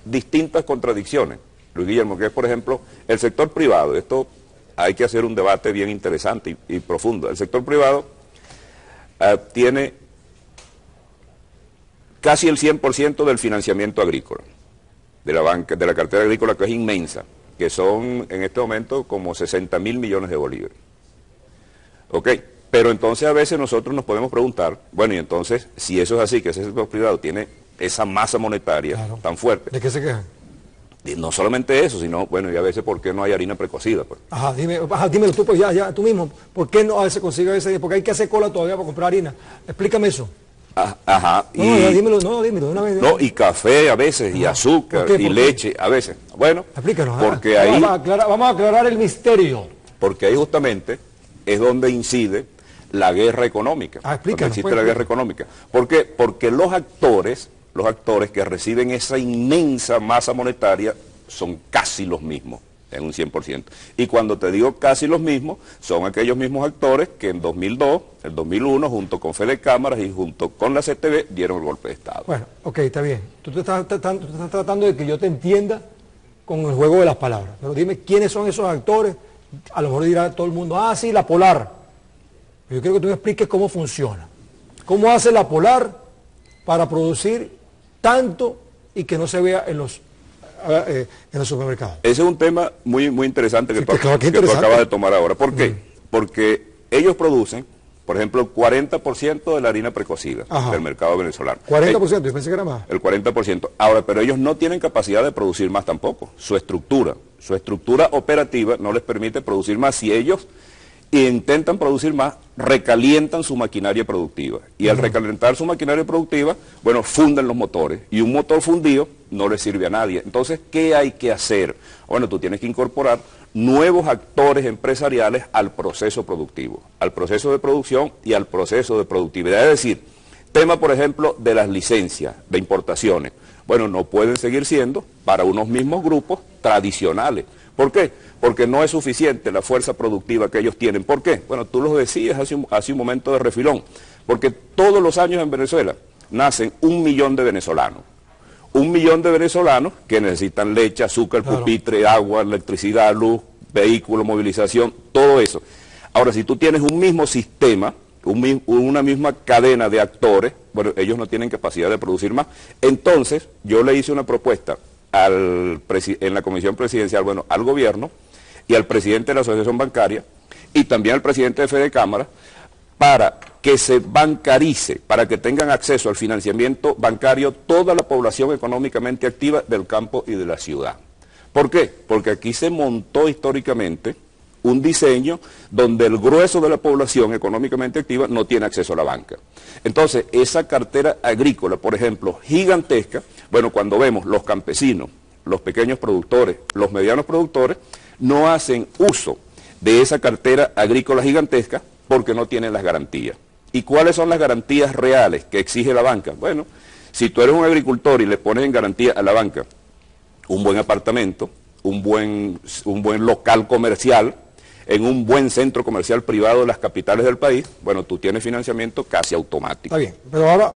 distintas contradicciones, Luis Guillermo, que es, por ejemplo, el sector privado. Esto hay que hacer un debate bien interesante y profundo. El sector privado tiene casi el 100% del financiamiento agrícola, de la banca, de la cartera agrícola, que es inmensa, que son en este momento como 60.000 millones de bolívares. ¿Ok? Pero entonces a veces nosotros nos podemos preguntar, bueno, y entonces, si eso es así, que ese sector privado tiene esa masa monetaria tan fuerte. ¿De qué se quejan? Y no solamente eso, sino, bueno, y a veces, ¿por qué no hay harina precocida? Pues? Dímelo tú, pues tú mismo, ¿por qué no se consigue ese? Porque hay que hacer cola todavía para comprar harina. Explícame eso. Ajá. Dímelo de una vez. No, y café a veces, y azúcar, y leche a veces. Bueno, explícanos. Porque ahí... Vamos a aclarar el misterio. Porque ahí justamente es donde incide la guerra económica. Explícanos. Existe la guerra económica. ¿Por qué? Porque los actores que reciben esa inmensa masa monetaria son casi los mismos, en un 100%. Y cuando te digo casi los mismos, son aquellos mismos actores que en 2002, el 2001, junto con Fede Cámaras y junto con la CTV, dieron el golpe de Estado. Bueno, ok, está bien. Tú estás tratando de que yo te entienda con el juego de las palabras. Pero dime, ¿quiénes son esos actores? A lo mejor dirá todo el mundo, sí, la Polar. Pero yo quiero que tú me expliques cómo funciona. ¿Cómo hace la Polar para producir tanto y que no se vea en los supermercados? Ese es un tema muy interesante que tú acabas de tomar ahora. ¿Por qué? Porque ellos producen, por ejemplo, el 40% de la harina precocida del mercado venezolano. 40%, yo pensé que era más. El 40%. Ahora, pero ellos no tienen capacidad de producir más tampoco. Su estructura operativa no les permite producir más. Si ellos intentan producir más, recalientan su maquinaria productiva. Y al recalentar su maquinaria productiva, bueno, funden los motores. Y un motor fundido no le sirve a nadie. Entonces, ¿qué hay que hacer? Bueno, tú tienes que incorporar nuevos actores empresariales al proceso productivo, al proceso de producción y al proceso de productividad. Es decir, tema, por ejemplo, de las licencias de importaciones. Bueno, no pueden seguir siendo para unos mismos grupos tradicionales. ¿Por qué? Porque no es suficiente la fuerza productiva que ellos tienen. ¿Por qué? Bueno, tú lo decías hace un momento de refilón. Porque todos los años en Venezuela nacen 1 millón de venezolanos. 1 millón de venezolanos que necesitan leche, azúcar, pupitre, agua, electricidad, luz, vehículo, movilización, todo eso. Ahora, si tú tienes un mismo sistema, una misma cadena de actores, bueno, ellos no tienen capacidad de producir más. Entonces, yo le hice una propuesta en la comisión presidencial, bueno, al gobierno y al presidente de la asociación bancaria y también al presidente de Fede Cámara, para que se bancarice, para que tengan acceso al financiamiento bancario toda la población económicamente activa del campo y de la ciudad. ¿Por qué? Porque aquí se montó históricamente un diseño donde el grueso de la población económicamente activa no tiene acceso a la banca. Entonces, esa cartera agrícola, por ejemplo, gigantesca, bueno, cuando vemos los campesinos, los pequeños productores, los medianos productores, no hacen uso de esa cartera agrícola gigantesca porque no tienen las garantías. ¿Y cuáles son las garantías reales que exige la banca? Bueno, si tú eres un agricultor y le pones en garantía a la banca un buen apartamento, un buen local comercial, en un buen centro comercial privado de las capitales del país, bueno, tú tienes financiamiento casi automático. Está bien, pero ahora